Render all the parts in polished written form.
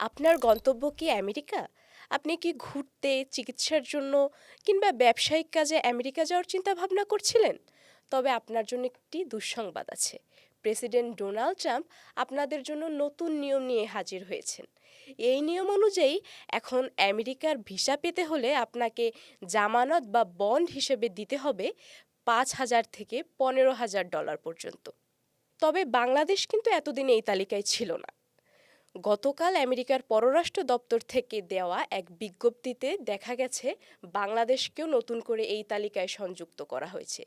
আপনার গন্তব্য কি আমেরিকা? আপনি কি ঘুরতে, চিকিৎসার জন্য কিংবা ব্যবসায়িক কাজে আমেরিকা যাওয়ার চিন্তাভাবনা করছিলেন? তবে আপনার জন্য একটি দুঃসংবাদ আছে। প্রেসিডেন্ট ডোনাল্ড ট্রাম্প আপনাদের জন্য নতুন নিয়ম নিয়ে হাজির হয়েছেন। এই নিয়ম অনুযায়ী এখন আমেরিকার ভিসা পেতে হলে আপনাকে জামানত বা বন্ড হিসেবে দিতে হবে ৫,০০০ থেকে $১৫,০০০ পর্যন্ত। তবে বাংলাদেশ কিন্তু এতদিন এই তালিকায় ছিল না। গতকাল আমেরিকার পররাষ্ট্র দপ্তর থেকে দেওয়া এক বিজ্ঞপ্তিতে দেখা গেছে বাংলাদেশকেও নতুন করে এই তালিকায় সংযুক্ত করা হয়েছে,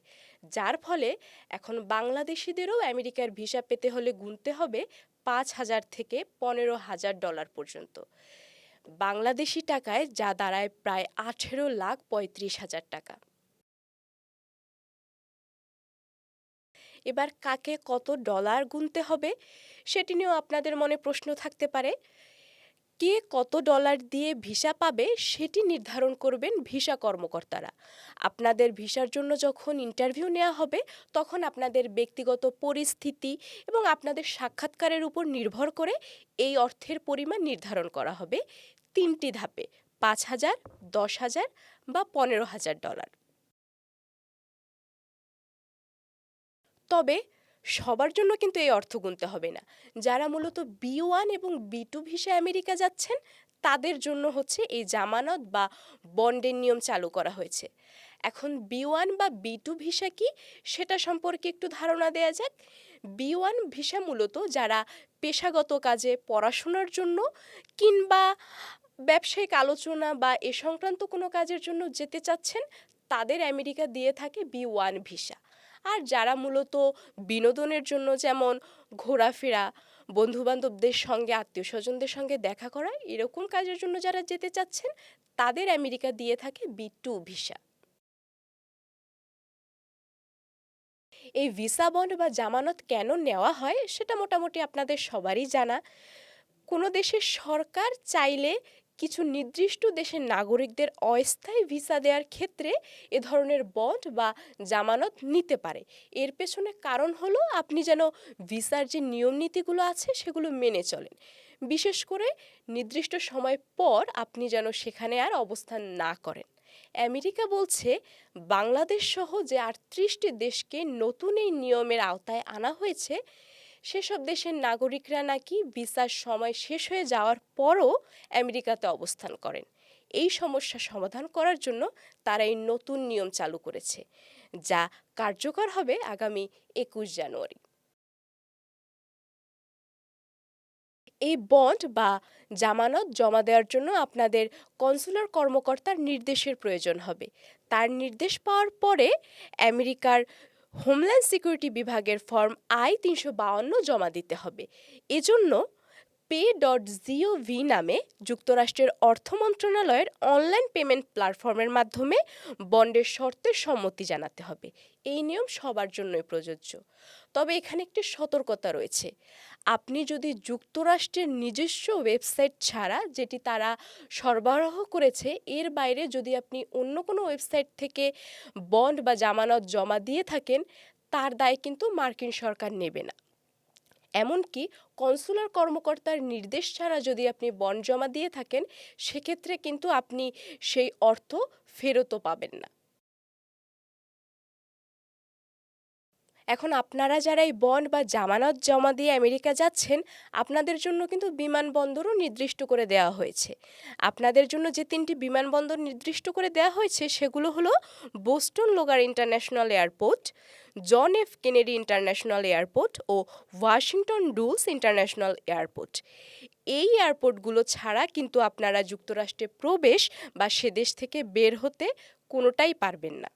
যার ফলে এখন বাংলাদেশিদেরও আমেরিকার ভিসা পেতে হলে গুনতে হবে ৫,০০০ থেকে $১৫,০০০ পর্যন্ত। বাংলাদেশি টাকায় যা দাঁড়ায় প্রায় ১৮,৩৫,০০০ টাকা। এবার কাকে কত ডলার গুনতে হবে সেটি নিয়েও আপনাদের মনে প্রশ্ন থাকতে পারে। কে কত ডলার দিয়ে ভিসা পাবে সেটি নির্ধারণ করবেন ভিসা কর্মকর্তারা। আপনাদের ভিসার জন্য যখন ইন্টারভিউ নেওয়া হবে তখন আপনাদের ব্যক্তিগত পরিস্থিতি এবং আপনাদের সাক্ষাৎকারের উপর নির্ভর করে এই অর্থের পরিমাণ নির্ধারণ করা হবে ৩টি ধাপে: ৫,০০০, ১০,০০০ বা $১৫,০০০। তবে সবার জন্য কিন্তু এই অর্থ গুনতে হবে না। যারা মূলত B1 এবং B2 ভিসায় আমেরিকা যাচ্ছেন তাদের জন্য হচ্ছে এই জামানত বা বন্ডের নিয়ম চালু করা হয়েছে। এখন B1 বা B2 ভিসা কি সেটা সম্পর্কে একটু ধারণা দেয়া যাক। B1 ভিসা মূলত যারা পেশাগত কাজে, পড়াশোনার জন্য কিংবা ব্যবসায়িক আলোচনা বা এ সংক্রান্ত কোনো কাজের জন্য যেতে চাচ্ছেন তাদের আমেরিকা দিয়ে থাকে B1 ভিসা। আর যারা মূলত বিনোদনের জন্য, যেমন ঘোরাফেরা, বন্ধুবান্ধবদের সঙ্গে, আত্মীয় স্বজনদের সঙ্গে দেখা করা, এরকম কাজের জন্য যারা যেতে চাচ্ছেন তাদের আমেরিকা দিয়ে থাকে B2 ভিসা। এই ভিসা বন্ড বা জামানত কেন নেওয়া হয় সেটা মোটামুটি আপনাদের সবারই জানা। কোনো দেশের সরকার চাইলে কিছু নির্দিষ্ট দেশের নাগরিকদের অস্থায়ী ভিসা দেওয়ার ক্ষেত্রে এ ধরনের বন্ড বা জামানত নিতে পারে। এর পেছনে কারণ হলো আপনি যেন ভিসার যে নিয়ম নীতিগুলো আছে সেগুলো মেনে চলেন। বিশেষ করে নির্দিষ্ট সময় পর আপনি যেন সেখানে আর অবস্থান না করেন। আমেরিকা বলছে বাংলাদেশ সহ যে ৩৮টি দেশকে নতুন এই নিয়মের আওতায় আনা হয়েছে সেসব দেশের নাগরিকরা নাকি ভিসার সময় শেষ হয়ে যাওয়ার পরও আমেরিকাতে অবস্থান করেন। এই সমস্যা সমাধান করার জন্য তারা এই নতুন নিয়ম চালু করেছে, যা কার্যকর হবে আগামী ২১ জানুয়ারি। এই বন্ড বা জামানত জমা দেওয়ার জন্য আপনাদের কনসুলার কর্মকর্তার নির্দেশের প্রয়োজন হবে। তার নির্দেশ পাওয়ার পরে আমেরিকার হোমল্যান্ড সিকিউরিটি বিভাগের ফর্ম I-352 জমা দিতে হবে। এজন্য pay.gov নামে যুক্তরাষ্ট্রের অর্থ মন্ত্রণালয়ের অনলাইন পেমেন্ট প্ল্যাটফর্মের মাধ্যমে বন্ডের শর্তের সম্মতি জানাতে হবে। এই নিয়ম সবার জন্যই প্রযোজ্য। তবে এখানে একটি সতর্কতা রয়েছে। আপনি যদি যুক্তরাষ্ট্রের নিজস্ব ওয়েবসাইট ছাড়া, যেটি তারা সরবরাহ করেছে, এর বাইরে যদি আপনি অন্য কোনো ওয়েবসাইট থেকে বন্ড বা জামানত জমা দিয়ে থাকেন তার দায় কিন্তু মার্কিন সরকার নেবে না। এমনকি কনসুলার কর্মকর্তার নির্দেশ ছাড়া যদি আপনি বন্ড জমা দিয়ে থাকেন সেক্ষেত্রে কিন্তু আপনি সেই অর্থ ফেরতও পাবেন না। এখন আপনারা যারা এই বন্ড বা জামানত জমা দিয়ে আমেরিকা যাচ্ছেন আপনাদের জন্য কিন্তু বিমানবন্দরও নির্দিষ্ট করে দেওয়া হয়েছে। আপনাদের জন্য যে ৩টি বিমানবন্দর নির্দিষ্ট করে দেওয়া হয়েছে সেগুলো হলো Boston Logan international airport, John F Kennedy international airport ও ওয়াশিংটন ডুলস ইন্টারন্যাশনাল এয়ারপোর্ট। এই এয়ারপোর্টগুলো ছাড়া কিন্তু আপনারা যুক্তরাষ্ট্রে প্রবেশ বা সে দেশ থেকে বের হতে কোনোটাই পারবেন না।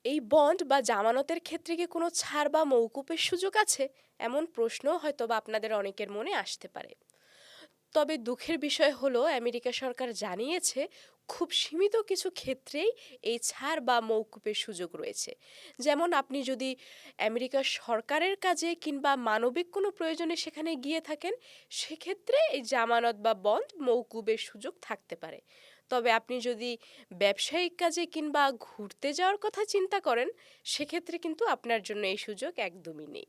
এই বন্ড বা জামানতের ক্ষেত্রে কি কোনো ছাড় বা মওকুফের সুযোগ আছে? এমন প্রশ্নও হয়তো বা আপনাদের অনেকের মনে আসতে পারে। তবে দুঃখের বিষয় হলো আমেরিকা সরকার জানিয়েছে খুব সীমিত কিছু ক্ষেত্রেই এই ছাড় বা মওকুফের সুযোগ রয়েছে। যেমন আপনি যদি আমেরিকার সরকারের কাজে কিংবা মানবিক কোনো প্রয়োজনে সেখানে গিয়ে থাকেন সেক্ষেত্রে এই জামানত বা বন্ড মওকুফের সুযোগ থাকতে পারে। তবে আপনি যদি ব্যবসায়িক কাজে কিংবা ঘুরতে যাওয়ার কথা চিন্তা করেন সেক্ষেত্রে কিন্তু আপনার জন্য এই সুযোগ একদমই নেই।